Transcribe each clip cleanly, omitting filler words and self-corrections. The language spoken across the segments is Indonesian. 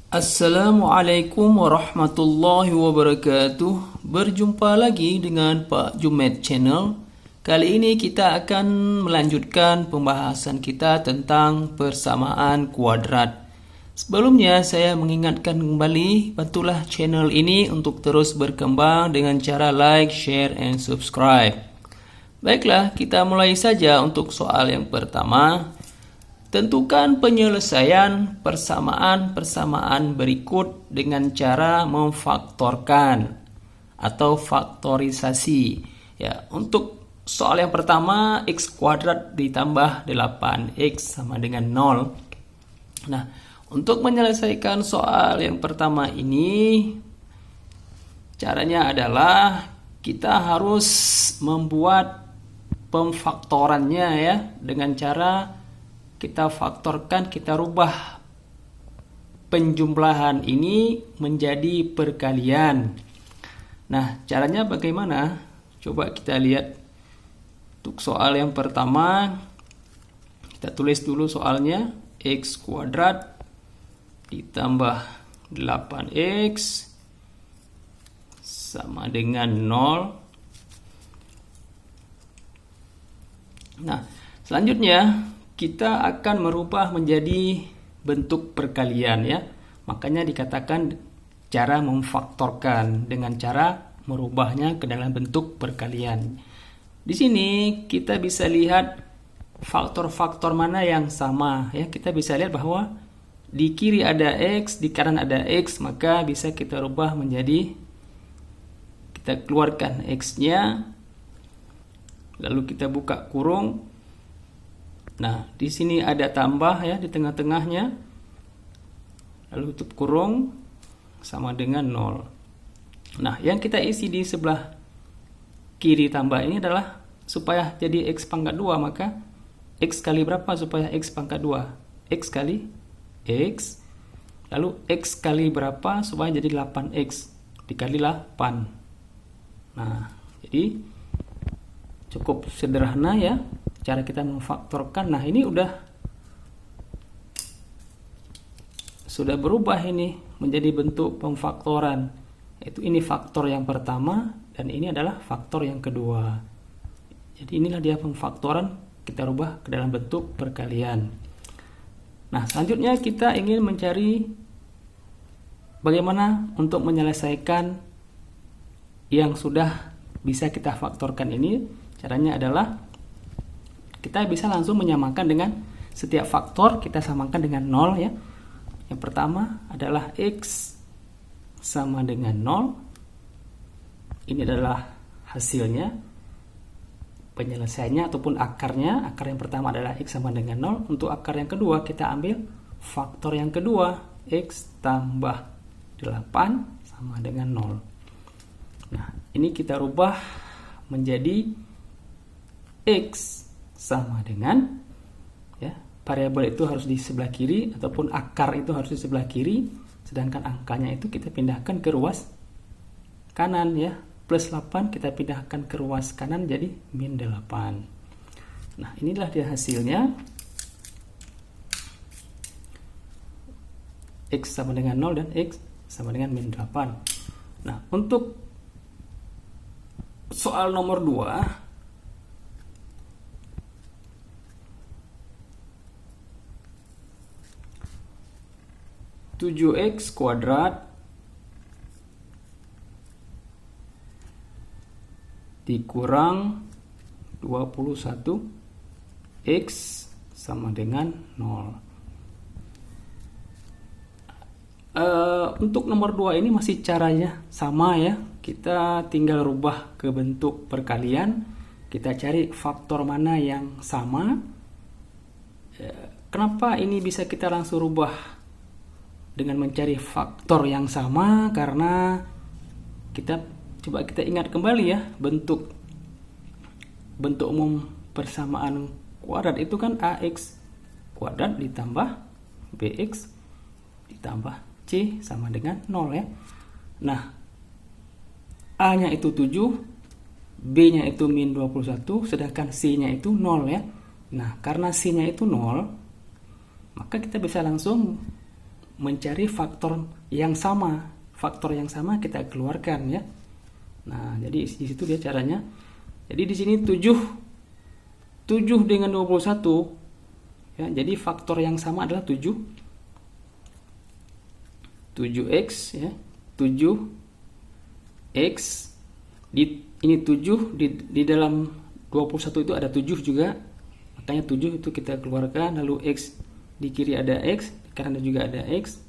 Assalamualaikum warahmatullahi wabarakatuh. Berjumpa lagi dengan Pak Jumet Channel. Kali ini kita akan melanjutkan pembahasan kita tentang persamaan kuadrat. Sebelumnya saya mengingatkan kembali, bantulah channel ini untuk terus berkembang dengan cara like, share, and subscribe. Baiklah, kita mulai saja untuk soal yang pertama. Tentukan penyelesaian persamaan-persamaan berikut dengan cara memfaktorkan atau faktorisasi. Ya, untuk soal yang pertama, x kuadrat ditambah 8x sama dengan 0. Nah, untuk menyelesaikan soal yang pertama ini, caranya adalah kita harus membuat pemfaktorannya ya, dengan cara kita faktorkan, kita rubah penjumlahan ini menjadi perkalian. Nah, caranya bagaimana? Coba kita lihat. Untuk soal yang pertama, kita tulis dulu soalnya. X kuadrat ditambah 8x sama dengan 0. Nah, selanjutnya kita akan merubah menjadi bentuk perkalian ya. Makanya dikatakan cara memfaktorkan dengan cara merubahnya ke dalam bentuk perkalian. Di sini kita bisa lihat faktor-faktor mana yang sama ya. Kita bisa lihat bahwa di kiri ada x, di kanan ada x, maka bisa kita rubah menjadi, kita keluarkan x-nya, lalu kita buka kurung. Nah, di sini ada tambah ya di tengah-tengahnya. Lalu tutup kurung sama dengan 0. Nah, yang kita isi di sebelah kiri tambah ini adalah supaya jadi x pangkat 2, maka x kali berapa supaya x pangkat 2? X kali x. Lalu x kali berapa supaya jadi 8x dikali 8. Nah, jadi cukup sederhana ya cara kita memfaktorkan. Nah, ini sudah berubah ini menjadi bentuk pemfaktoran. Yaitu ini faktor yang pertama dan ini adalah faktor yang kedua. Jadi inilah dia pemfaktoran, kita rubah ke dalam bentuk perkalian. Nah, selanjutnya kita ingin mencari bagaimana untuk menyelesaikan yang sudah bisa kita faktorkan ini. Caranya adalah kita bisa langsung menyamakan dengan setiap faktor, kita samakan dengan 0 ya. Yang pertama adalah x sama dengan 0. Ini adalah hasilnya, penyelesaiannya ataupun akarnya. Akar yang pertama adalah x sama dengan 0. Untuk akar yang kedua kita ambil faktor yang kedua, x tambah 8 sama dengan 0. Nah, ini kita rubah menjadi x sama dengan ya, variabel itu harus di sebelah kiri ataupun akar itu harus di sebelah kiri, sedangkan angkanya itu kita pindahkan ke ruas kanan ya. Plus 8 kita pindahkan ke ruas kanan jadi min 8. Nah, inilah dia hasilnya. X sama dengan 0 dan X sama dengan min 8. Nah, untuk soal nomor 2, 7x kuadrat dikurang 21x sama dengan 0. Untuk nomor 2 ini masih caranya sama ya. Kita tinggal rubah ke bentuk perkalian. Kita cari faktor mana yang sama. Kenapa ini bisa kita langsung rubah dengan mencari faktor yang sama? Karena kita ingat kembali ya, bentuk umum persamaan kuadrat itu kan ax kuadrat ditambah bx ditambah c sama dengan 0 ya. Nah, a-nya itu 7, b-nya itu min 21, sedangkan c-nya itu 0 ya. Nah, karena c-nya itu 0, maka kita bisa langsung mencari faktor yang sama. Faktor yang sama kita keluarkan ya. Nah, jadi di situ dia caranya. Jadi di sini 7 dengan 21 ya. Jadi faktor yang sama adalah 7x ya. 7x ini 7 di dalam 21 itu ada 7 juga. Makanya 7 itu kita keluarkan, lalu x di kiri ada x, di kanan juga ada x.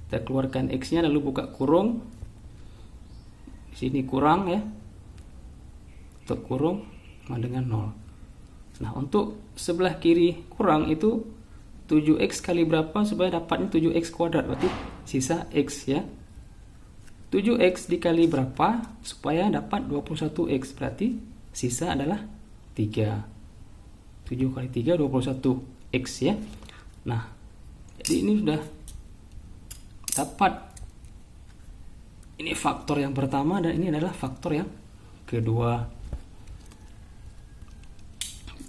Kita keluarkan x-nya lalu buka kurung. Di sini kurang ya. Untuk kurung sama dengan 0. Nah, untuk sebelah kiri kurang itu 7x kali berapa supaya dapatnya 7x kuadrat, berarti sisa x ya. 7x dikali berapa supaya dapat 21x, berarti sisa adalah 3. 7 kali 3 21x ya. Nah, jadi ini sudah dapat, ini faktor yang pertama dan ini adalah faktor yang kedua.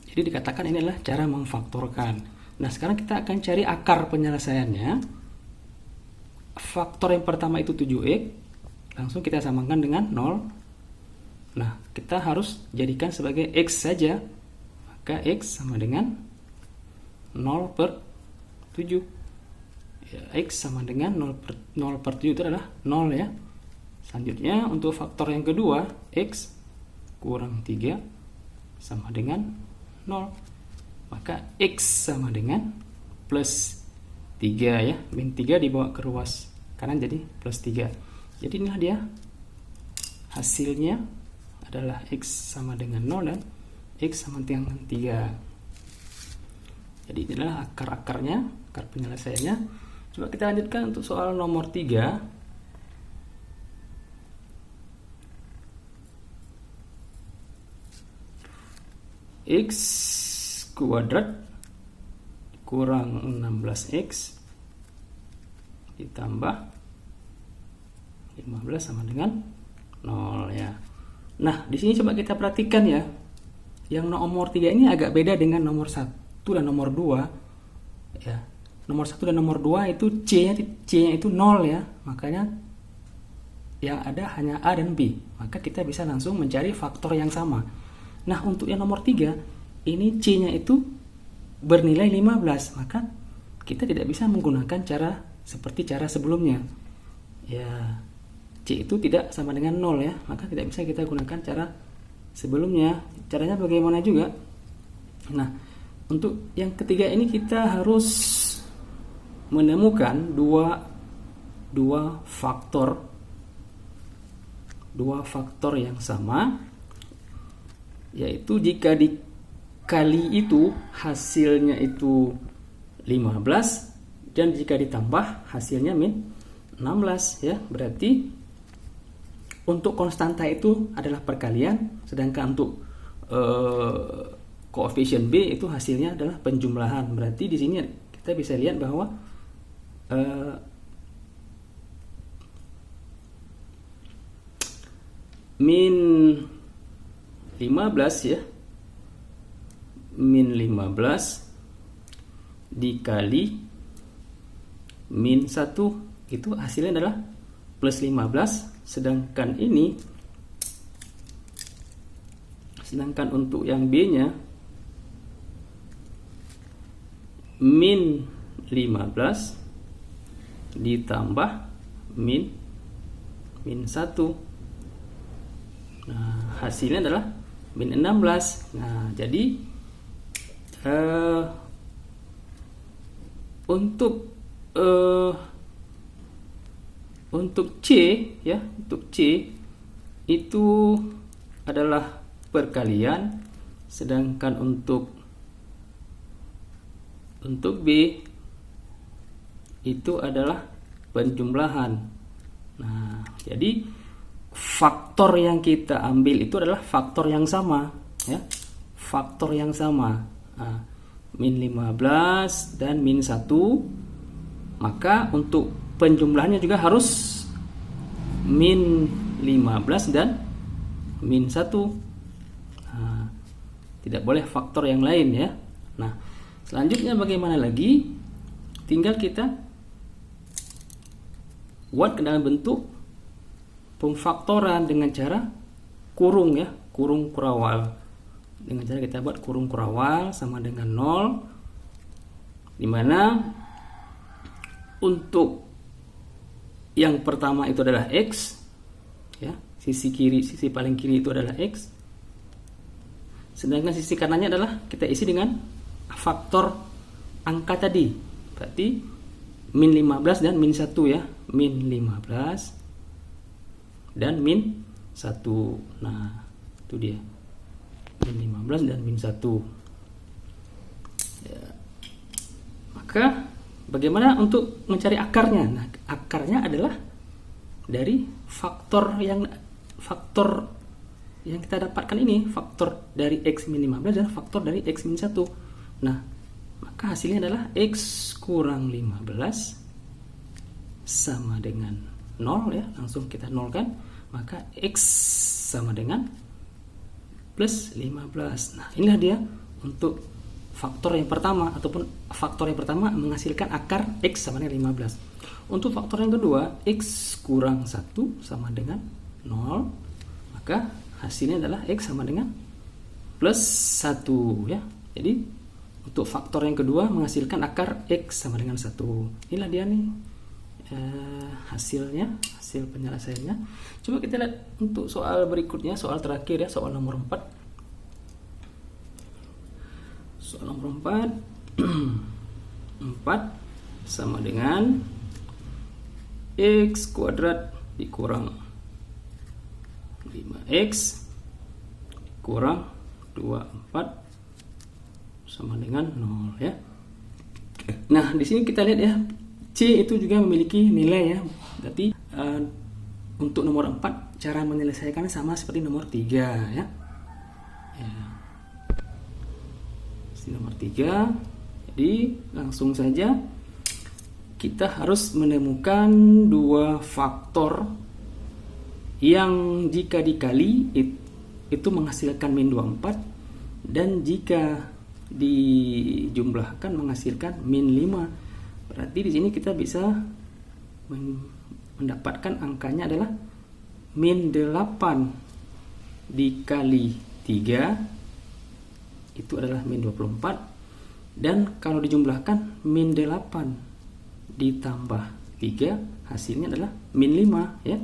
Jadi dikatakan ini adalah cara memfaktorkan. Nah, sekarang kita akan cari akar penyelesaiannya. Faktor yang pertama itu 7x, langsung kita samakan dengan 0. Nah, kita harus jadikan sebagai x saja. Maka x sama dengan 0 per 7 ya, x sama dengan 0 per 7 itu adalah 0 ya. Selanjutnya untuk faktor yang kedua, x kurang 3 sama dengan 0. Maka x sama dengan plus 3 ya. Min 3 dibawa ke ruas kanan jadi plus 3. Jadi inilah dia hasilnya adalah x sama dengan 0 dan x sama dengan 3. Jadi inilah akar-akarnya, akar penyelesaiannya. Coba kita lanjutkan untuk soal nomor 3. X kuadrat kurang 16x ditambah 15 sama dengan 0 ya. Nah, di sini coba kita perhatikan ya. Yang nomor 3 ini agak beda dengan nomor 1 dan nomor 2 ya. Nomor 1 dan nomor 2 itu C-nya itu 0 ya. Makanya yang ada hanya A dan B. Maka kita bisa langsung mencari faktor yang sama. Nah, untuk yang nomor 3 ini C-nya itu bernilai 15. Maka kita tidak bisa menggunakan cara seperti cara sebelumnya. Ya, C itu tidak sama dengan 0 ya. Maka tidak bisa kita gunakan cara sebelumnya. Caranya bagaimana juga? Nah, untuk yang ketiga ini kita harus menemukan dua faktor yang sama, yaitu jika dikali itu hasilnya itu 15 dan jika ditambah hasilnya min 16 ya. Berarti untuk konstanta itu adalah perkalian, sedangkan untuk koefisien B itu hasilnya adalah penjumlahan. Berarti di sini kita bisa lihat bahwa min 15 ya, min 15 dikali min 1 itu hasilnya adalah plus 15. Sedangkan untuk yang B-nya min 15 ditambah min 1. Nah, hasilnya adalah min 16. Nah, jadi untuk C ya, untuk C itu adalah perkalian, sedangkan untuk B itu adalah penjumlahan. Nah, jadi faktor yang kita ambil itu adalah faktor yang sama ya. Faktor yang sama. Nah, min 15 dan min 1. Maka untuk penjumlahannya juga harus min 15 dan min 1. Nah, tidak boleh faktor yang lain ya. Nah, selanjutnya bagaimana lagi? Tinggal kita buat ke dalam bentuk pemfaktoran dengan cara kurung ya, kurung kurawal. Dengan cara kita buat kurung kurawal sama dengan 0, dimana untuk yang pertama itu adalah X ya, sisi paling kiri itu adalah X, sedangkan sisi kanannya adalah kita isi dengan faktor angka tadi, berarti min 15 dan min 1 ya, min 15 dan min 1. Nah itu dia, min 15 dan min 1 ya. Maka bagaimana untuk mencari akarnya? Nah, akarnya adalah dari faktor yang kita dapatkan ini, faktor dari X min 15 dan faktor dari X min 1. Nah, maka hasilnya adalah X kurang 15 sama dengan 0 ya, langsung kita nolkan, maka X sama dengan plus 15. Nah, inilah dia untuk faktor yang pertama, ataupun faktor yang pertama menghasilkan akar X sama dengan 15. Untuk faktor yang kedua, X kurang 1 sama dengan 0, maka hasilnya adalah X sama dengan plus 1 ya. Jadi untuk faktor yang kedua menghasilkan akar X sama dengan 1. Inilah dia nih hasil penyelesaiannya. Coba kita lihat untuk soal berikutnya, soal terakhir ya, soal nomor 4. Soal nomor 4 4 sama dengan X kuadrat dikurang 5X kurang 24 sama dengan 0 ya. Nah, di sini kita lihat ya, C itu juga memiliki nilai ya. Berarti untuk nomor 4 cara menyelesaikannya sama seperti nomor 3 ya. Nomor 3. Jadi langsung saja kita harus menemukan dua faktor yang jika dikali itu menghasilkan min 24, dan jika dijumlahkan menghasilkan min 5. Berarti di sini kita bisa mendapatkan angkanya adalah min 8 dikali 3 itu adalah min 24, dan kalau dijumlahkan min 8 ditambah 3 hasilnya adalah min 5 ya.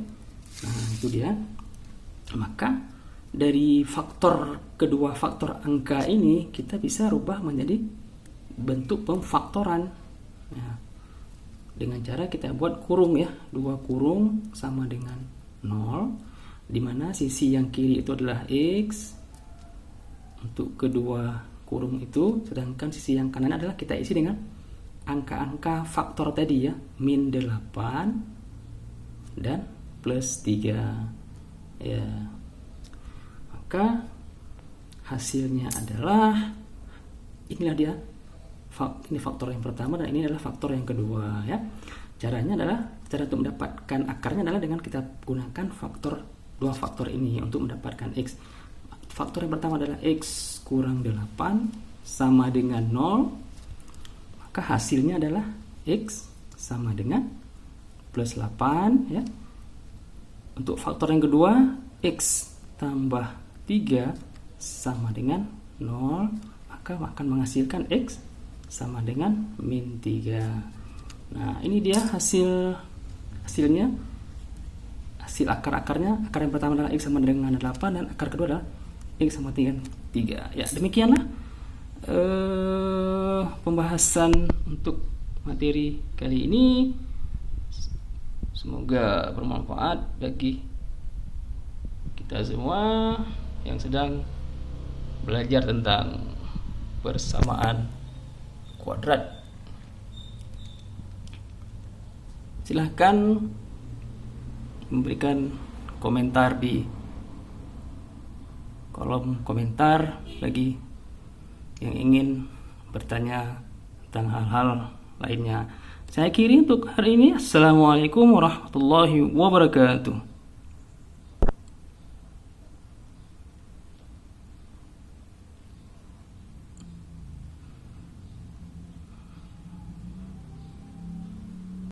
Nah itu dia. Maka dari kedua faktor angka ini kita bisa rubah menjadi bentuk pemfaktoran ya, dengan cara kita buat kurung ya, 2 kurung sama dengan 0, dimana sisi yang kiri itu adalah X untuk kedua kurung itu, sedangkan sisi yang kanan adalah kita isi dengan angka-angka faktor tadi ya, min 8 dan plus 3 ya. Maka hasilnya adalah inilah dia, ini faktor yang pertama dan ini adalah faktor yang kedua ya. Cara untuk mendapatkan akarnya adalah dengan kita gunakan dua faktor ini untuk mendapatkan X. Faktor yang pertama adalah X kurang 8 sama dengan 0, maka hasilnya adalah X sama dengan plus 8 ya. Untuk faktor yang kedua, X tambah 3 sama dengan 0, maka akan menghasilkan X sama dengan min 3. Nah ini dia hasilnya, hasil akar-akarnya. Akar yang pertama adalah X sama dengan 8, dan akar kedua adalah X sama 3 ya. Demikianlah pembahasan untuk materi kali ini. Semoga bermanfaat bagi kita semua yang sedang belajar tentang persamaan kuadrat. Silahkan memberikan komentar di kolom komentar bagi yang ingin bertanya tentang hal-hal lainnya. Saya akhiri untuk hari ini. Assalamualaikum warahmatullahi wabarakatuh.